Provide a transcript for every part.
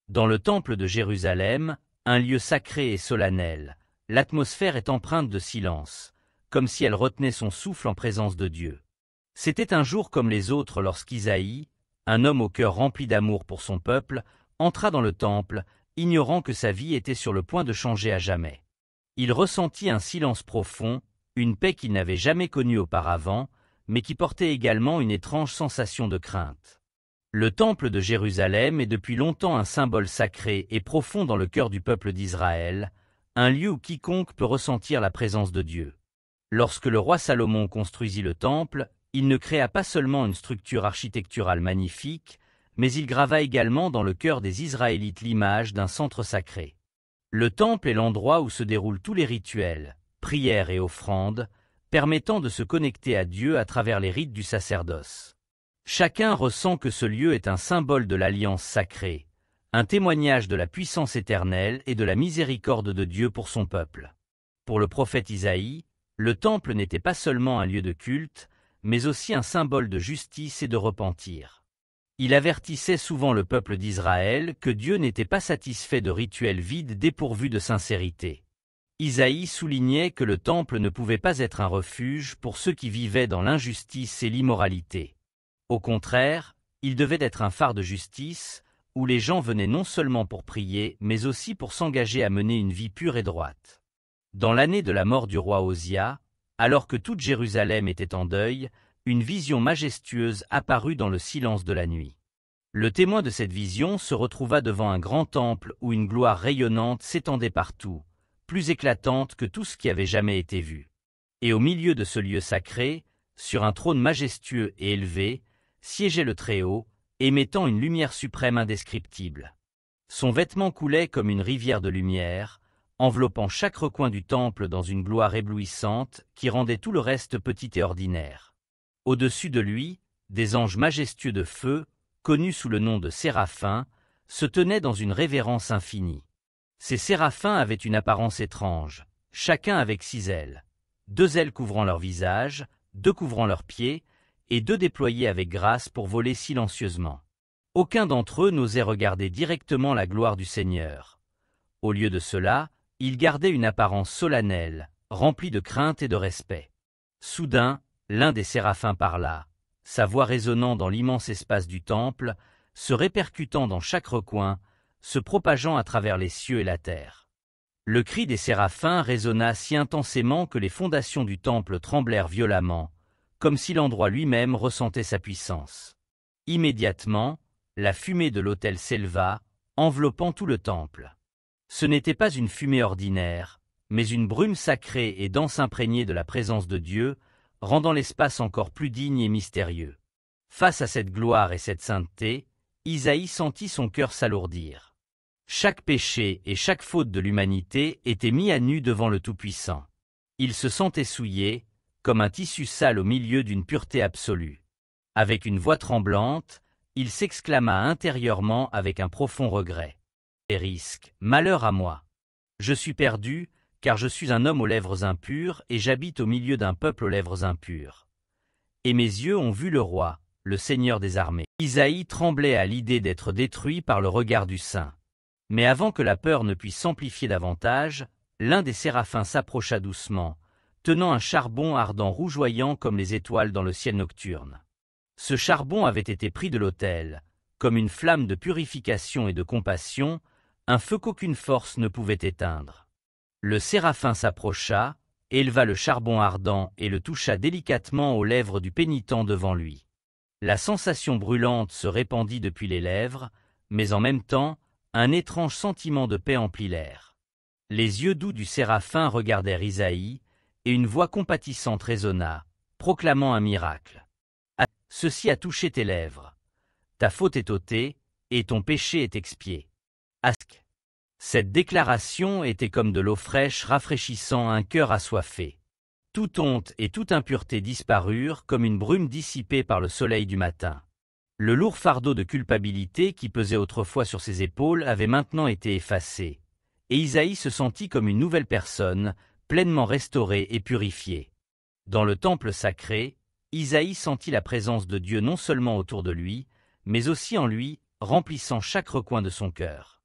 Dans le temple de Jérusalem, un lieu sacré et solennel, l'atmosphère est empreinte de silence, comme si elle retenait son souffle en présence de Dieu. C'était un jour comme les autres lorsqu'Isaïe, un homme au cœur rempli d'amour pour son peuple, entra dans le temple, ignorant que sa vie était sur le point de changer à jamais. Il ressentit un silence profond, une paix qu'il n'avait jamais connue auparavant, mais qui portait également une étrange sensation de crainte. Le temple de Jérusalem est depuis longtemps un symbole sacré et profond dans le cœur du peuple d'Israël, un lieu où quiconque peut ressentir la présence de Dieu. Lorsque le roi Salomon construisit le temple, il ne créa pas seulement une structure architecturale magnifique, mais il grava également dans le cœur des Israélites l'image d'un centre sacré. Le temple est l'endroit où se déroulent tous les rituels, prières et offrandes, permettant de se connecter à Dieu à travers les rites du sacerdoce. Chacun ressent que ce lieu est un symbole de l'alliance sacrée, un témoignage de la puissance éternelle et de la miséricorde de Dieu pour son peuple. Pour le prophète Isaïe, le temple n'était pas seulement un lieu de culte, mais aussi un symbole de justice et de repentir. Il avertissait souvent le peuple d'Israël que Dieu n'était pas satisfait de rituels vides dépourvus de sincérité. Isaïe soulignait que le temple ne pouvait pas être un refuge pour ceux qui vivaient dans l'injustice et l'immoralité. Au contraire, il devait être un phare de justice, où les gens venaient non seulement pour prier, mais aussi pour s'engager à mener une vie pure et droite. Dans l'année de la mort du roi Osia, alors que toute Jérusalem était en deuil, une vision majestueuse apparut dans le silence de la nuit. Le témoin de cette vision se retrouva devant un grand temple où une gloire rayonnante s'étendait partout, plus éclatante que tout ce qui avait jamais été vu. Et au milieu de ce lieu sacré, sur un trône majestueux et élevé, siégeait le Très-Haut, émettant une lumière suprême indescriptible. Son vêtement coulait comme une rivière de lumière, enveloppant chaque recoin du temple dans une gloire éblouissante qui rendait tout le reste petit et ordinaire. Au-dessus de lui, des anges majestueux de feu, connus sous le nom de séraphins, se tenaient dans une révérence infinie. Ces séraphins avaient une apparence étrange, chacun avec 6 ailes, 2 ailes couvrant leur visage, 2 couvrant leurs pieds, et 2 déployés avec grâce pour voler silencieusement. Aucun d'entre eux n'osait regarder directement la gloire du Seigneur. Au lieu de cela, ils gardaient une apparence solennelle, remplie de crainte et de respect. Soudain, l'un des séraphins parla, sa voix résonnant dans l'immense espace du temple, se répercutant dans chaque recoin, se propageant à travers les cieux et la terre. Le cri des séraphins résonna si intensément que les fondations du temple tremblèrent violemment, comme si l'endroit lui-même ressentait sa puissance. Immédiatement, la fumée de l'autel s'éleva, enveloppant tout le temple. Ce n'était pas une fumée ordinaire, mais une brume sacrée et dense imprégnée de la présence de Dieu, rendant l'espace encore plus digne et mystérieux. Face à cette gloire et cette sainteté, Isaïe sentit son cœur s'alourdir. Chaque péché et chaque faute de l'humanité était mis à nu devant le Tout-Puissant. Il se sentait souillé, comme un tissu sale au milieu d'une pureté absolue. Avec une voix tremblante, il s'exclama intérieurement avec un profond regret. Risque, malheur à moi. Je suis perdu, car je suis un homme aux lèvres impures et j'habite au milieu d'un peuple aux lèvres impures. Et mes yeux ont vu le roi, le Seigneur des armées. Isaïe tremblait à l'idée d'être détruit par le regard du Saint. Mais avant que la peur ne puisse s'amplifier davantage, l'un des séraphins s'approcha doucement, tenant un charbon ardent rougeoyant comme les étoiles dans le ciel nocturne. Ce charbon avait été pris de l'autel, comme une flamme de purification et de compassion, un feu qu'aucune force ne pouvait éteindre. Le séraphin s'approcha, éleva le charbon ardent et le toucha délicatement aux lèvres du pénitent devant lui. La sensation brûlante se répandit depuis les lèvres, mais en même temps, un étrange sentiment de paix emplit l'air. Les yeux doux du séraphin regardèrent Isaïe, et une voix compatissante résonna, proclamant un miracle. « Ceci a touché tes lèvres. Ta faute est ôtée, et ton péché est expié. » Cette déclaration était comme de l'eau fraîche rafraîchissant un cœur assoiffé. Toute honte et toute impureté disparurent comme une brume dissipée par le soleil du matin. Le lourd fardeau de culpabilité qui pesait autrefois sur ses épaules avait maintenant été effacé, et Isaïe se sentit comme une nouvelle personne, pleinement restaurée et purifiée. Dans le temple sacré, Isaïe sentit la présence de Dieu non seulement autour de lui, mais aussi en lui, remplissant chaque recoin de son cœur.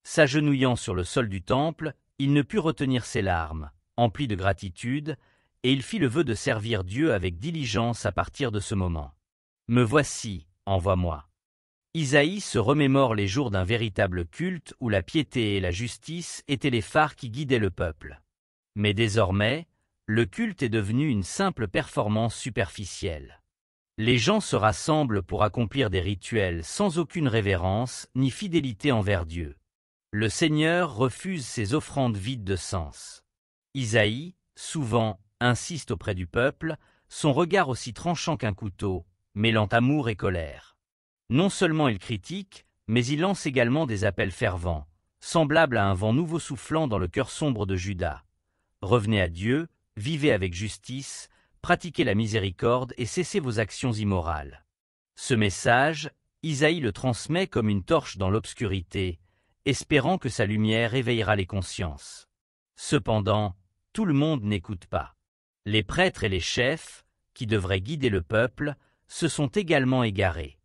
S'agenouillant sur le sol du temple, il ne put retenir ses larmes, empli de gratitude, et il fit le vœu de servir Dieu avec diligence à partir de ce moment. Me voici, envoie-moi. Isaïe se remémore les jours d'un véritable culte où la piété et la justice étaient les phares qui guidaient le peuple. Mais désormais, le culte est devenu une simple performance superficielle. Les gens se rassemblent pour accomplir des rituels sans aucune révérence ni fidélité envers Dieu. Le Seigneur refuse ces offrandes vides de sens. Isaïe, souvent, insiste auprès du peuple, son regard aussi tranchant qu'un couteau, mêlant amour et colère. Non seulement il critique, mais il lance également des appels fervents, semblables à un vent nouveau soufflant dans le cœur sombre de Juda. Revenez à Dieu, vivez avec justice, pratiquez la miséricorde et cessez vos actions immorales. Ce message, Isaïe le transmet comme une torche dans l'obscurité, espérant que sa lumière éveillera les consciences. Cependant, tout le monde n'écoute pas. Les prêtres et les chefs, qui devraient guider le peuple, se sont également égarés.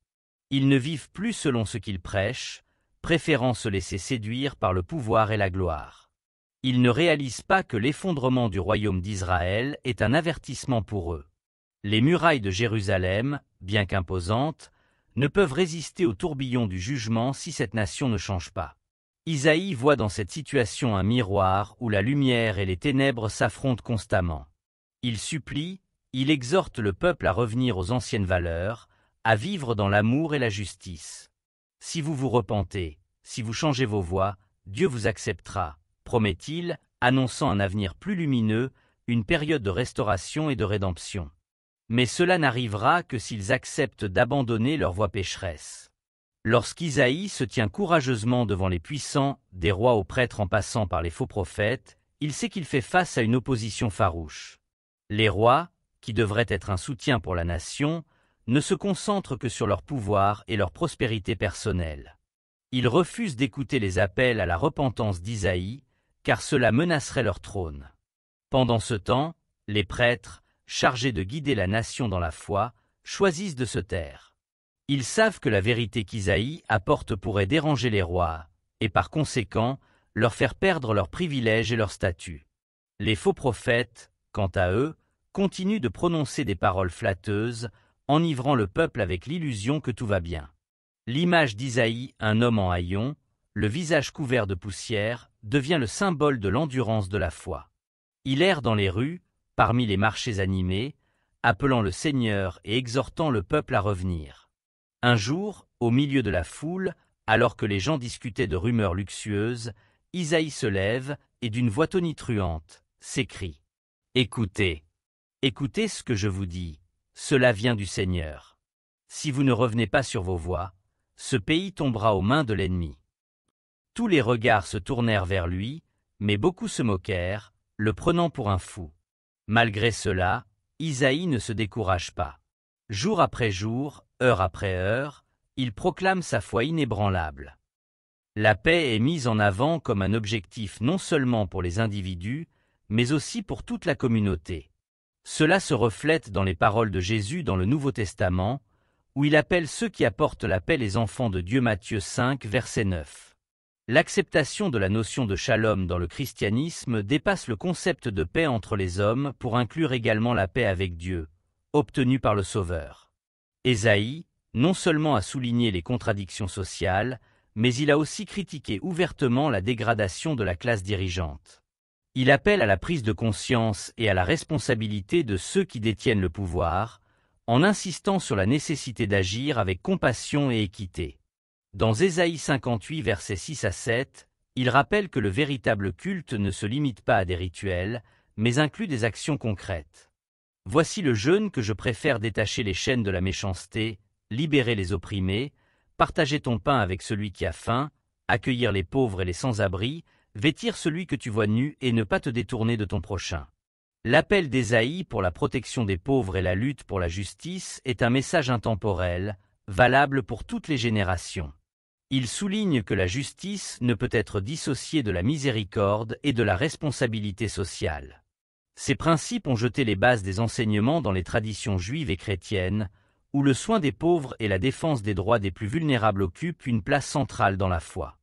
Ils ne vivent plus selon ce qu'ils prêchent, préférant se laisser séduire par le pouvoir et la gloire. Ils ne réalisent pas que l'effondrement du royaume d'Israël est un avertissement pour eux. Les murailles de Jérusalem, bien qu'imposantes, ne peuvent résister au tourbillon du jugement si cette nation ne change pas. Isaïe voit dans cette situation un miroir où la lumière et les ténèbres s'affrontent constamment. Il supplie, il exhorte le peuple à revenir aux anciennes valeurs, à vivre dans l'amour et la justice. Si vous vous repentez, si vous changez vos voies, Dieu vous acceptera, promet-il, annonçant un avenir plus lumineux, une période de restauration et de rédemption. Mais cela n'arrivera que s'ils acceptent d'abandonner leur voie pécheresse. Lorsqu'Isaïe se tient courageusement devant les puissants, des rois aux prêtres en passant par les faux prophètes, il sait qu'il fait face à une opposition farouche. Les rois, qui devraient être un soutien pour la nation, ne se concentrent que sur leur pouvoir et leur prospérité personnelle. Ils refusent d'écouter les appels à la repentance d'Isaïe, car cela menacerait leur trône. Pendant ce temps, les prêtres, chargés de guider la nation dans la foi, choisissent de se taire. Ils savent que la vérité qu'Isaïe apporte pourrait déranger les rois, et par conséquent, leur faire perdre leurs privilèges et leur statut. Les faux prophètes, quant à eux, continuent de prononcer des paroles flatteuses, enivrant le peuple avec l'illusion que tout va bien. L'image d'Isaïe, un homme en haillons, le visage couvert de poussière, devient le symbole de l'endurance de la foi. Il erre dans les rues, parmi les marchés animés, appelant le Seigneur et exhortant le peuple à revenir. Un jour, au milieu de la foule, alors que les gens discutaient de rumeurs luxueuses, Isaïe se lève et d'une voix tonitruante, s'écrie « Écoutez, écoutez ce que je vous dis, cela vient du Seigneur. Si vous ne revenez pas sur vos voies, ce pays tombera aux mains de l'ennemi. » Tous les regards se tournèrent vers lui, mais beaucoup se moquèrent, le prenant pour un fou. Malgré cela, Isaïe ne se décourage pas. Jour après jour, heure après heure, il proclame sa foi inébranlable. La paix est mise en avant comme un objectif non seulement pour les individus, mais aussi pour toute la communauté. Cela se reflète dans les paroles de Jésus dans le Nouveau Testament, où il appelle ceux qui apportent la paix les enfants de Dieu. Matthieu 5, verset 9. L'acceptation de la notion de shalom dans le christianisme dépasse le concept de paix entre les hommes pour inclure également la paix avec Dieu, obtenue par le Sauveur. Ésaïe, non seulement a souligné les contradictions sociales, mais il a aussi critiqué ouvertement la dégradation de la classe dirigeante. Il appelle à la prise de conscience et à la responsabilité de ceux qui détiennent le pouvoir, en insistant sur la nécessité d'agir avec compassion et équité. Dans Ésaïe 58 versets 6 à 7, il rappelle que le véritable culte ne se limite pas à des rituels, mais inclut des actions concrètes. Voici le jeûne que je préfère: détacher les chaînes de la méchanceté, libérer les opprimés, partager ton pain avec celui qui a faim, accueillir les pauvres et les sans-abri, vêtir celui que tu vois nu et ne pas te détourner de ton prochain. L'appel d'Ésaïe pour la protection des pauvres et la lutte pour la justice est un message intemporel, valable pour toutes les générations. Il souligne que la justice ne peut être dissociée de la miséricorde et de la responsabilité sociale. Ces principes ont jeté les bases des enseignements dans les traditions juives et chrétiennes, où le soin des pauvres et la défense des droits des plus vulnérables occupent une place centrale dans la foi.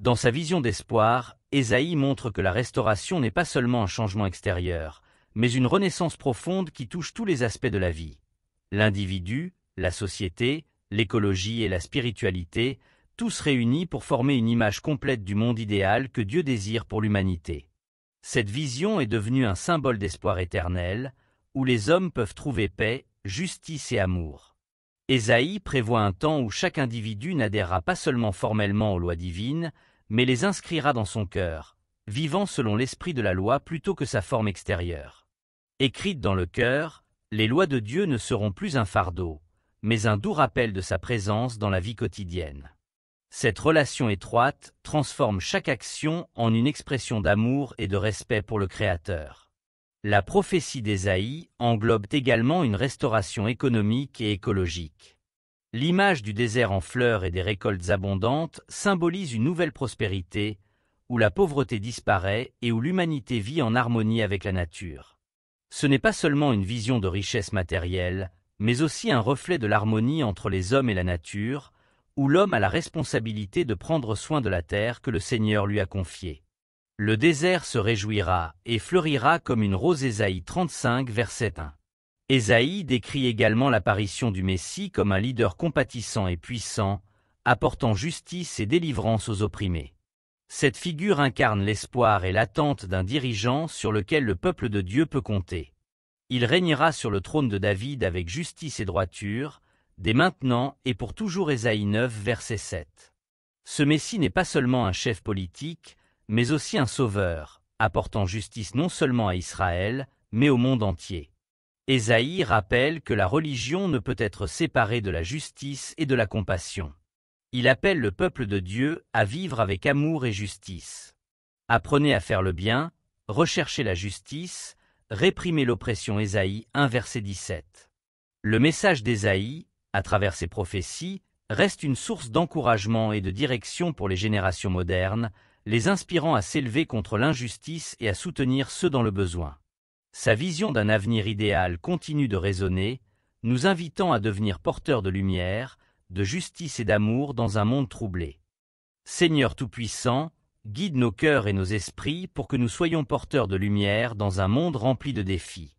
Dans sa vision d'espoir, Ésaïe montre que la restauration n'est pas seulement un changement extérieur, mais une renaissance profonde qui touche tous les aspects de la vie. L'individu, la société, l'écologie et la spiritualité, tous réunis pour former une image complète du monde idéal que Dieu désire pour l'humanité. Cette vision est devenue un symbole d'espoir éternel, où les hommes peuvent trouver paix, justice et amour. Ésaïe prévoit un temps où chaque individu n'adhérera pas seulement formellement aux lois divines, mais les inscrira dans son cœur, vivant selon l'esprit de la loi plutôt que sa forme extérieure. Écrites dans le cœur, les lois de Dieu ne seront plus un fardeau, mais un doux rappel de sa présence dans la vie quotidienne. Cette relation étroite transforme chaque action en une expression d'amour et de respect pour le Créateur. La prophétie d'Ésaïe englobe également une restauration économique et écologique. L'image du désert en fleurs et des récoltes abondantes symbolise une nouvelle prospérité, où la pauvreté disparaît et où l'humanité vit en harmonie avec la nature. Ce n'est pas seulement une vision de richesse matérielle, mais aussi un reflet de l'harmonie entre les hommes et la nature, où l'homme a la responsabilité de prendre soin de la terre que le Seigneur lui a confiée. Le désert se réjouira et fleurira comme une rose. Ésaïe 35, verset 1. Ésaïe décrit également l'apparition du Messie comme un leader compatissant et puissant, apportant justice et délivrance aux opprimés. Cette figure incarne l'espoir et l'attente d'un dirigeant sur lequel le peuple de Dieu peut compter. Il régnera sur le trône de David avec justice et droiture, dès maintenant et pour toujours. Ésaïe 9, verset 7. Ce Messie n'est pas seulement un chef politique, mais aussi un sauveur, apportant justice non seulement à Israël, mais au monde entier. Ésaïe rappelle que la religion ne peut être séparée de la justice et de la compassion. Il appelle le peuple de Dieu à vivre avec amour et justice. Apprenez à faire le bien, recherchez la justice, réprimez l'oppression. Ésaïe 1, verset 17. Le message d'Ésaïe, à travers ses prophéties, reste une source d'encouragement et de direction pour les générations modernes, les inspirant à s'élever contre l'injustice et à soutenir ceux dans le besoin. Sa vision d'un avenir idéal continue de résonner, nous invitant à devenir porteurs de lumière, de justice et d'amour dans un monde troublé. Seigneur Tout-Puissant, guide nos cœurs et nos esprits pour que nous soyons porteurs de lumière dans un monde rempli de défis.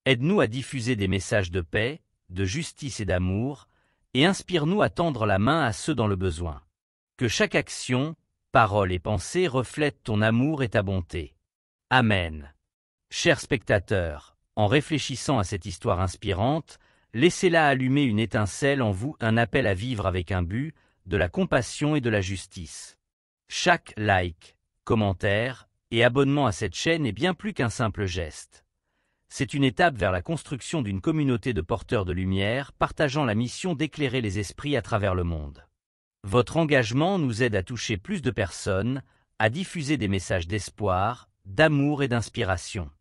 Aide-nous à diffuser des messages de paix, de justice et d'amour, et inspire-nous à tendre la main à ceux dans le besoin. Que chaque action, parole et pensée reflètent ton amour et ta bonté. Amen. Chers spectateurs, en réfléchissant à cette histoire inspirante, laissez-la allumer une étincelle en vous, un appel à vivre avec un but, de la compassion et de la justice. Chaque like, commentaire et abonnement à cette chaîne est bien plus qu'un simple geste. C'est une étape vers la construction d'une communauté de porteurs de lumière partageant la mission d'éclairer les esprits à travers le monde. Votre engagement nous aide à toucher plus de personnes, à diffuser des messages d'espoir, d'amour et d'inspiration.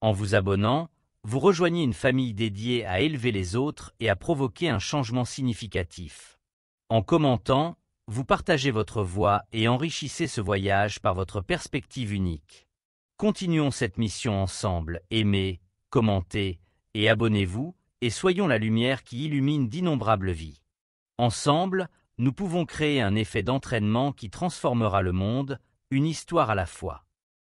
En vous abonnant, vous rejoignez une famille dédiée à élever les autres et à provoquer un changement significatif. En commentant, vous partagez votre voix et enrichissez ce voyage par votre perspective unique. Continuons cette mission ensemble, aimez, commentez et abonnez-vous, et soyons la lumière qui illumine d'innombrables vies. Ensemble, nous pouvons créer un effet d'entraînement qui transformera le monde, une histoire à la fois.